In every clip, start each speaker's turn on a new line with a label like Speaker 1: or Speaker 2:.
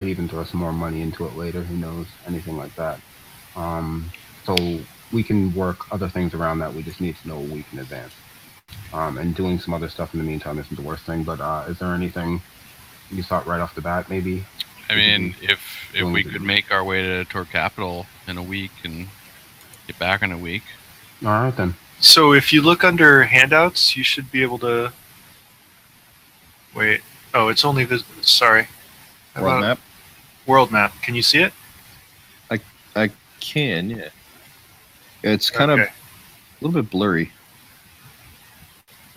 Speaker 1: could even throw some more money into it later. Who knows? Anything like that. So we can work other things around that. We just need to know a week in advance. And doing some other stuff in the meantime isn't the worst thing. But is there anything you thought right off the bat, maybe?
Speaker 2: I mean, if we could make our way to Tor Capital in a week and get back in a week.
Speaker 1: All right, then.
Speaker 3: So if you look under handouts, you should be able to... Wait. Oh, it's only... Sorry.
Speaker 4: World map?
Speaker 3: World map. Can you see it?
Speaker 4: I can, yeah. It's kind of a little bit blurry.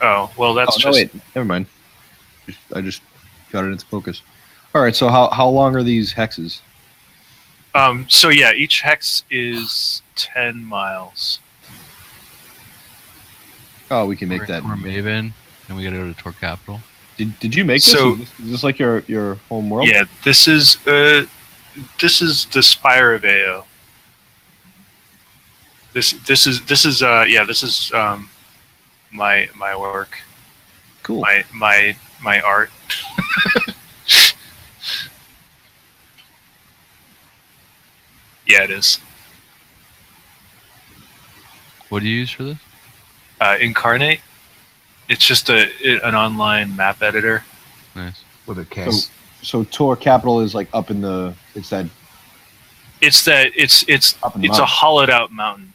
Speaker 3: Oh, well, that's just...
Speaker 4: No, wait. Never mind. I just got it into focus. All right, so how long are these hexes?
Speaker 3: So yeah, each hex is 10 miles.
Speaker 4: Oh, we can make that.
Speaker 2: Tor Maven, and we gotta go to Tor Capital.
Speaker 4: Did you make this?
Speaker 3: So,
Speaker 4: is this like your home world?
Speaker 3: Yeah, this is the Spire of Ao. This is my work.
Speaker 4: Cool.
Speaker 3: My art. Yeah, it is.
Speaker 2: What do you use for this?
Speaker 3: Incarnate. It's just an online map editor.
Speaker 2: Nice.
Speaker 1: With a K.
Speaker 4: So Tor Capital is like up in the. It's
Speaker 3: up in a hollowed out mountain.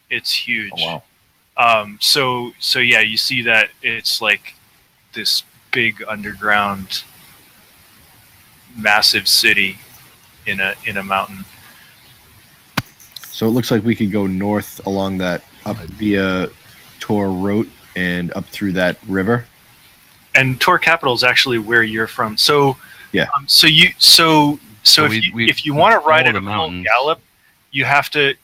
Speaker 3: It's huge.
Speaker 4: Oh wow.
Speaker 3: So yeah, you see that it's like this big underground, massive city in a mountain.
Speaker 4: So it looks like we could go north along that up via Tor Road and up through that river.
Speaker 3: And Tor Capital is actually where you're from. So
Speaker 4: yeah.
Speaker 3: If you want to ride it a full gallop, you have to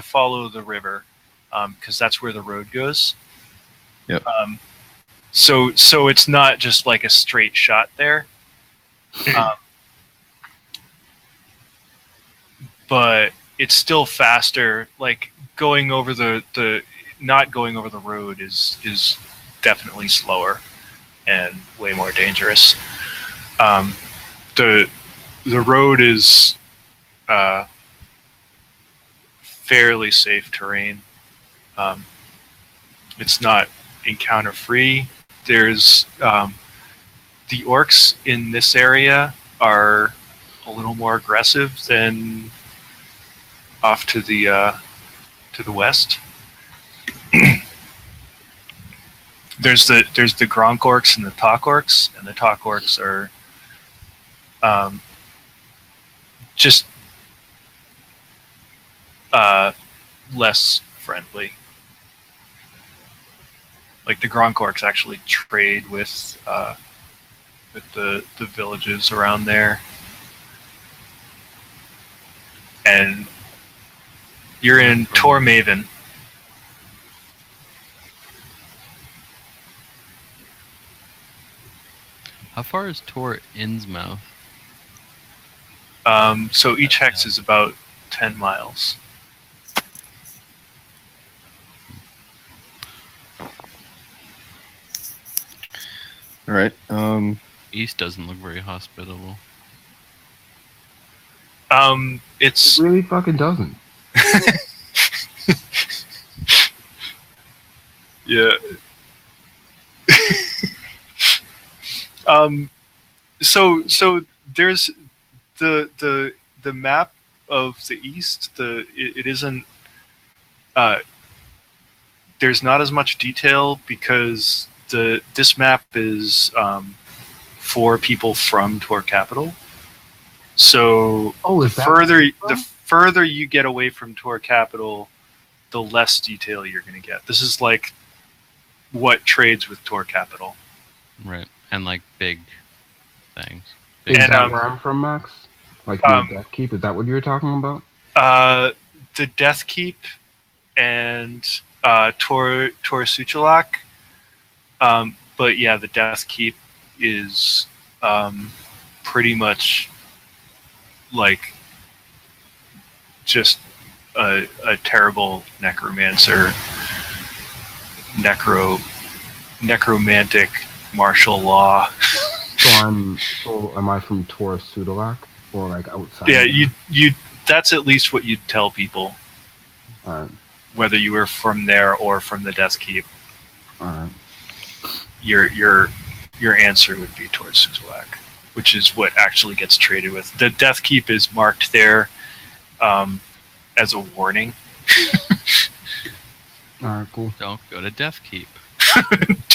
Speaker 3: follow the river, because that's where the road goes.
Speaker 4: Yep.
Speaker 3: So it's not just like a straight shot there. But it's still faster. Like going over not going over the road is definitely slower and way more dangerous. The road is fairly safe terrain. It's not encounter free. There's the orcs in this area are a little more aggressive than off to the west. There's the Gronk orcs and the Talk orcs, and the Talk orcs are just less friendly. Like the Gronk orcs actually trade with the villages around there, and you're in Tor Maven.
Speaker 2: How far is Tor Innsmouth?
Speaker 3: So each hex is about 10 miles.
Speaker 4: All right.
Speaker 2: East doesn't look very hospitable.
Speaker 3: It
Speaker 1: really fucking doesn't.
Speaker 3: Yeah. So there's the map of the East. It isn't. There's not as much detail because this map is for people from Tor Capital. So the further you get away from Tor Capital, the less detail you're going to get. This is like what trades with Tor Capital.
Speaker 2: Right, and like big things.
Speaker 1: Is that where I'm from, Max? Like the Death Keep? Is that what you were talking about?
Speaker 3: The Death Keep and Tor Suchalak. But yeah, the Death Keep is pretty much like just a terrible necromancer, necromantic martial law.
Speaker 1: So am I from Tor Sudalak? or like outside.
Speaker 3: Yeah, you. That's at least what you'd tell people,
Speaker 1: Alright.
Speaker 3: whether you were from there or from the Death Keep.
Speaker 1: Alright.
Speaker 3: Your answer would be towards Suzlak, which is what actually gets traded with. The Death Keep is marked there as a warning.
Speaker 1: Alright, cool.
Speaker 2: Don't go to Death Keep.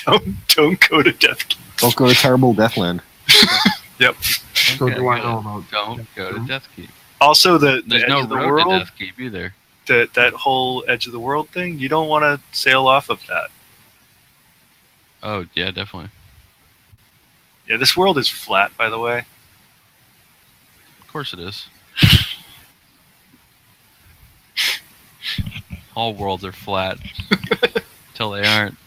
Speaker 3: Don't go to Death Keep.
Speaker 4: Don't go to terrible Deathland.
Speaker 3: Yep.
Speaker 1: So
Speaker 2: Okay,
Speaker 1: do I
Speaker 2: good.
Speaker 1: know about
Speaker 2: Don't go to Death Keep.
Speaker 3: Also, the
Speaker 2: There's
Speaker 3: edge
Speaker 2: no
Speaker 3: of the
Speaker 2: road to
Speaker 3: world,
Speaker 2: Death Keep either.
Speaker 3: that whole edge of the world thing, you don't want to sail off of that.
Speaker 2: Oh yeah, definitely.
Speaker 3: Yeah, this world is flat, by the way.
Speaker 2: Of course it is. All worlds are flat till they aren't.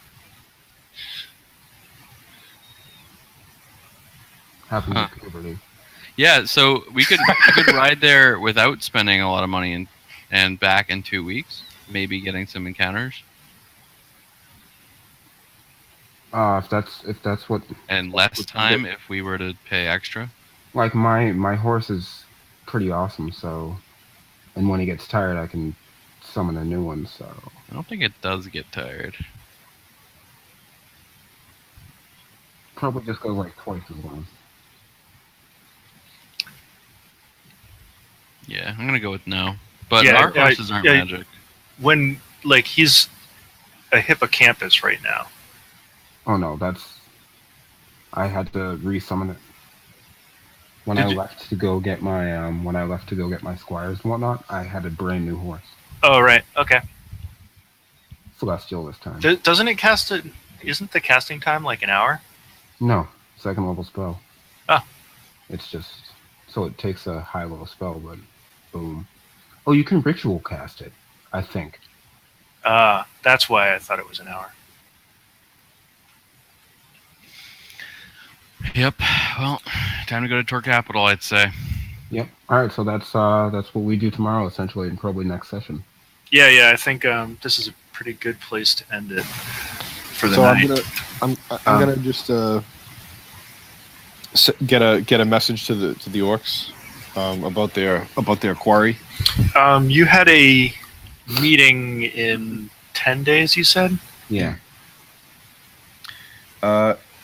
Speaker 1: happened
Speaker 2: Huh.
Speaker 1: with puberty?
Speaker 2: Yeah, so we could ride there without spending a lot of money and back in 2 weeks, maybe getting some encounters
Speaker 1: If that's what,
Speaker 2: and less time if we were to pay extra.
Speaker 1: like my horse is pretty awesome. So, and when he gets tired, I can summon a new one. So
Speaker 2: I don't think it does get tired.
Speaker 1: probably just goes like twice as long.
Speaker 2: Yeah, I'm gonna go with no. But
Speaker 3: Yeah,
Speaker 2: our horses aren't
Speaker 3: yeah.
Speaker 2: magic.
Speaker 3: When, like, he's a hippocampus right now.
Speaker 1: Oh no, I had to resummon it. When
Speaker 3: Did
Speaker 1: I
Speaker 3: you-
Speaker 1: left to go get my squires and whatnot, I had a brand new horse.
Speaker 3: Oh, right. Okay.
Speaker 1: Celestial this time.
Speaker 3: Doesn't it cast it? Isn't the casting time like an hour?
Speaker 1: No, second level spell.
Speaker 3: Ah.
Speaker 1: It's just so it takes a high level spell, but boom. Oh, you can ritual cast it, I think.
Speaker 3: That's why I thought it was an hour.
Speaker 2: Yep. Well, time to go to Tor Capital, I'd say.
Speaker 1: Yep. All right, so that's what we do tomorrow, essentially, and probably next session.
Speaker 3: Yeah. I think this is a pretty good place to end it for the
Speaker 4: So
Speaker 3: night.
Speaker 4: I'm gonna just get a message to the orcs about their quarry.
Speaker 3: You had a meeting in 10 days, you said?
Speaker 1: Yeah.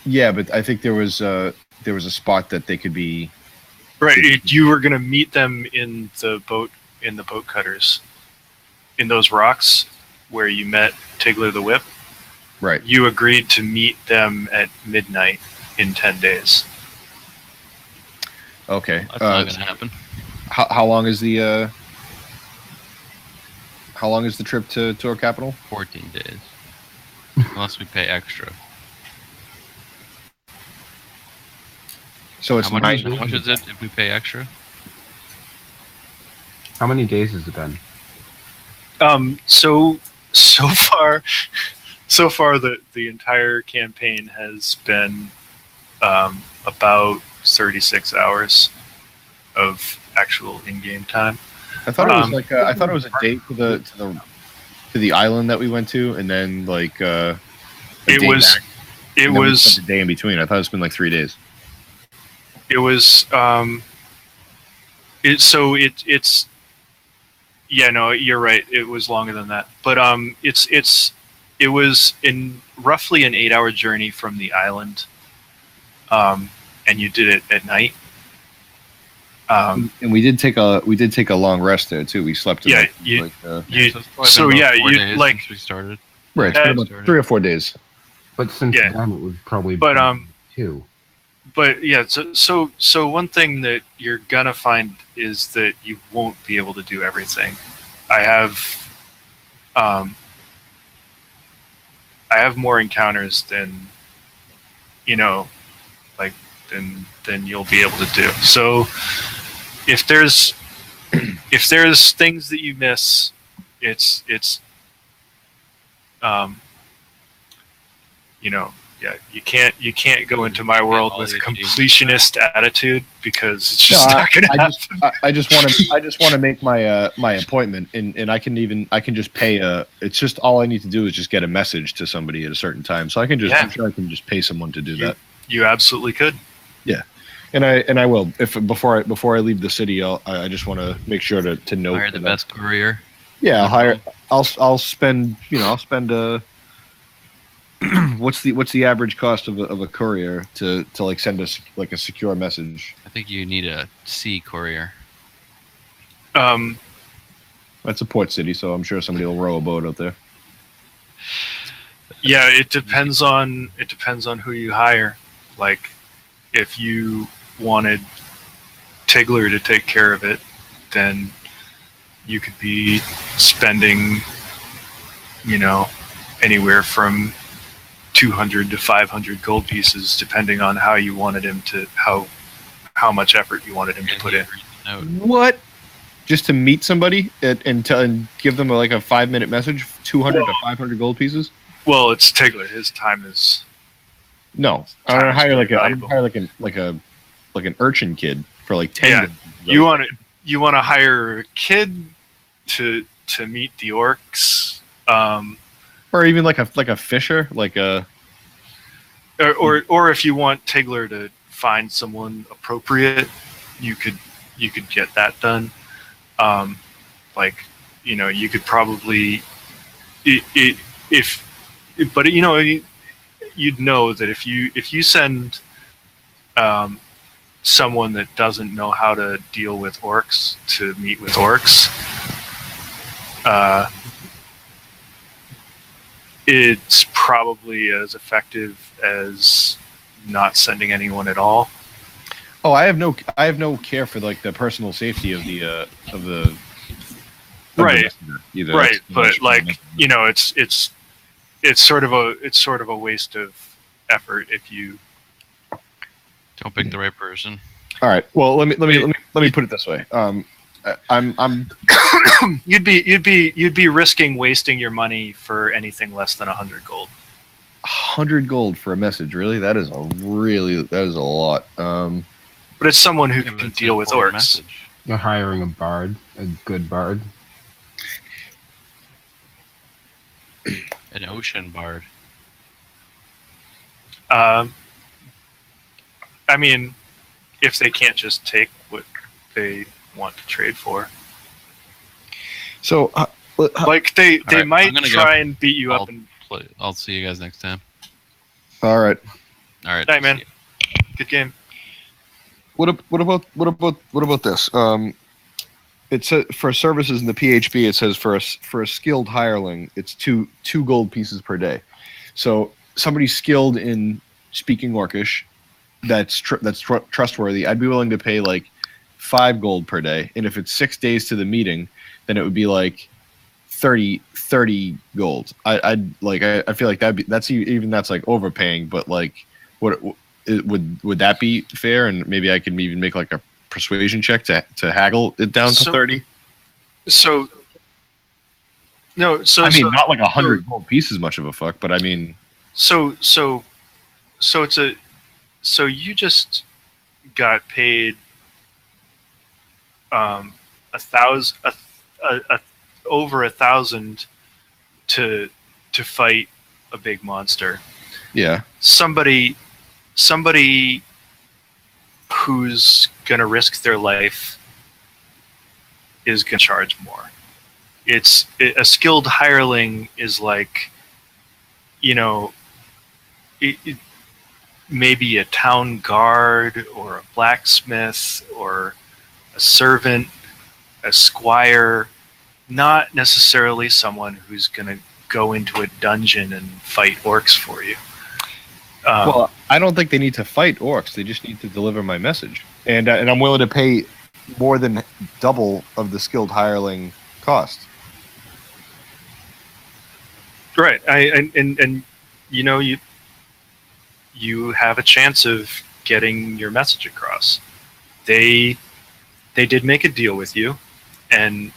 Speaker 4: Yeah, but I think there was a spot that they could be.
Speaker 3: Right. You were going to meet them in the boat cutters, in those rocks where you met Tigler the Whip.
Speaker 4: Right.
Speaker 3: You agreed to meet them at midnight in 10 days.
Speaker 4: Okay.
Speaker 2: That's not gonna happen.
Speaker 4: How long is the trip to Tor Capital?
Speaker 2: 14 days. Unless we pay extra.
Speaker 4: So it's
Speaker 2: How
Speaker 4: nine.
Speaker 2: much is it if we pay extra?
Speaker 1: How many days has it been?
Speaker 3: So far the entire campaign has been about 36 hours of actual in-game time.
Speaker 4: I thought it was I thought it was a date to the island that we went to, and then like a
Speaker 3: It
Speaker 4: day
Speaker 3: was
Speaker 4: back,
Speaker 3: it
Speaker 4: and then we
Speaker 3: was
Speaker 4: spent a day in between. I thought it's been like 3 days.
Speaker 3: it was it's yeah, no, you're right, it was longer than that, but it was in roughly an 8-hour journey from the island, and you did it at night.
Speaker 4: And we did take a long rest there too. We slept.
Speaker 3: Yeah,
Speaker 4: like,
Speaker 3: you-
Speaker 4: like,
Speaker 3: You,
Speaker 2: So, it's probably
Speaker 3: so
Speaker 2: been about
Speaker 3: yeah,
Speaker 2: 4
Speaker 3: you
Speaker 2: days
Speaker 3: like,
Speaker 2: since we started.
Speaker 4: right, it's been about
Speaker 2: Started.
Speaker 4: 3 or 4 days.
Speaker 1: But since
Speaker 3: Yeah.
Speaker 1: then, it was probably
Speaker 3: But,
Speaker 1: been 2.
Speaker 3: but yeah, so one thing that you're gonna find is that you won't be able to do everything. I have more encounters than than you'll be able to do. So if there's things that you miss, it's yeah, you can't go into my world with a completionist attitude, because it's just not gonna happen.
Speaker 4: I just want to make my my appointment, and I can just pay it's just all I need to do is just get a message to somebody at a certain time, so I can just
Speaker 3: Yeah.
Speaker 4: I'm sure I can just pay someone to do that.
Speaker 3: You absolutely could.
Speaker 4: And I will if before I leave the city. I just want to make sure to note.
Speaker 2: Hire the
Speaker 4: that-
Speaker 2: best courier.
Speaker 4: Yeah, I'll spend what's the average cost of a courier to like send us like a secure message?
Speaker 2: I think you need a sea courier.
Speaker 4: That's a port city, so I'm sure somebody will row a boat out there.
Speaker 3: Yeah, it depends on who you hire. Like, if you wanted Tigler to take care of it, then you could be spending, anywhere from 200 to 500 gold pieces, depending on how you wanted him to how much effort you wanted him to put in.
Speaker 2: No,
Speaker 4: What? Just to meet somebody and give them like a 5-minute message, 200 to 500 gold pieces?
Speaker 3: Well, it's Tigler. His time is
Speaker 4: No, I'm
Speaker 3: Time
Speaker 4: gonna
Speaker 3: is
Speaker 4: hire
Speaker 3: very
Speaker 4: I'm gonna
Speaker 3: valuable.
Speaker 4: hire like an urchin kid for like 10.
Speaker 3: Yeah,
Speaker 4: gold pieces.
Speaker 3: you want to hire a kid to meet the orcs,
Speaker 4: Or even like a fisher, like a
Speaker 3: or if you want Tigler to find someone appropriate, you could get that done. You could probably you'd know that if you send someone that doesn't know how to deal with orcs to meet with orcs, it's probably as effective as not sending anyone at all.
Speaker 4: Oh, I have no care for like the personal safety of the
Speaker 3: Right.
Speaker 4: messenger either.
Speaker 3: Right,
Speaker 4: That's
Speaker 3: but
Speaker 4: much-
Speaker 3: like it's sort of a waste of effort if you.
Speaker 2: don't pick the right person.
Speaker 4: All right. Well, let me put it this way. I'm
Speaker 3: You'd be risking wasting your money for anything less than 100 gold.
Speaker 4: 100 gold for a message. Really, that is a lot.
Speaker 3: But it's someone who
Speaker 2: Yeah, but
Speaker 3: can
Speaker 2: it's
Speaker 3: deal
Speaker 2: an
Speaker 3: with
Speaker 2: important
Speaker 3: orcs.
Speaker 2: message.
Speaker 1: You're hiring a bard, a good bard.
Speaker 2: An ocean bard.
Speaker 3: I mean, if they can't just take what they want to trade for,
Speaker 4: So,
Speaker 3: like they
Speaker 2: right,
Speaker 3: might
Speaker 2: I'm gonna
Speaker 3: try
Speaker 2: go.
Speaker 3: and beat you
Speaker 2: I'll-
Speaker 3: up. And
Speaker 2: I'll see you guys next time.
Speaker 4: all right.
Speaker 2: All right.
Speaker 3: Night, man. Good game.
Speaker 4: What about this? It says for services in the PHB, it says for a skilled hireling, it's two gold pieces per day. So somebody skilled in speaking Orcish, that's trustworthy. I'd be willing to pay like 5 gold per day, and if it's 6 days to the meeting, then it would be like 30 gold. I feel like that's like overpaying, but like would that be fair? And maybe I could even make like a persuasion check to haggle it down to
Speaker 3: So-
Speaker 4: 30.
Speaker 3: So no, so
Speaker 4: I mean,
Speaker 3: so,
Speaker 4: not like 100 gold pieces much of a fuck, but I mean,
Speaker 3: so you just got paid 1,000 to fight a big monster.
Speaker 4: yeah.
Speaker 3: Somebody who's gonna risk their life is gonna charge more. A skilled hireling is like, maybe a town guard or a blacksmith or a servant, a squire, not necessarily someone who's going to go into a dungeon and fight orcs for you.
Speaker 4: Well, I don't think they need to fight orcs. They just need to deliver my message, and I'm willing to pay more than double of the skilled hireling cost.
Speaker 3: right. You have a chance of getting your message across. They did make a deal with you, and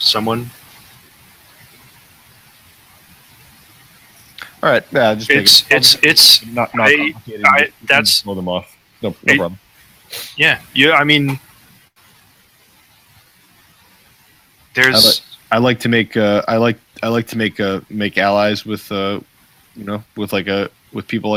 Speaker 3: someone.
Speaker 4: All right, yeah, just take it.
Speaker 3: It's
Speaker 4: not
Speaker 3: I-
Speaker 4: complicated.
Speaker 3: I-
Speaker 4: You can
Speaker 3: that's-
Speaker 4: blow them off. No
Speaker 3: I-
Speaker 4: problem.
Speaker 3: yeah. I mean, there's.
Speaker 4: I like to make make allies with with people like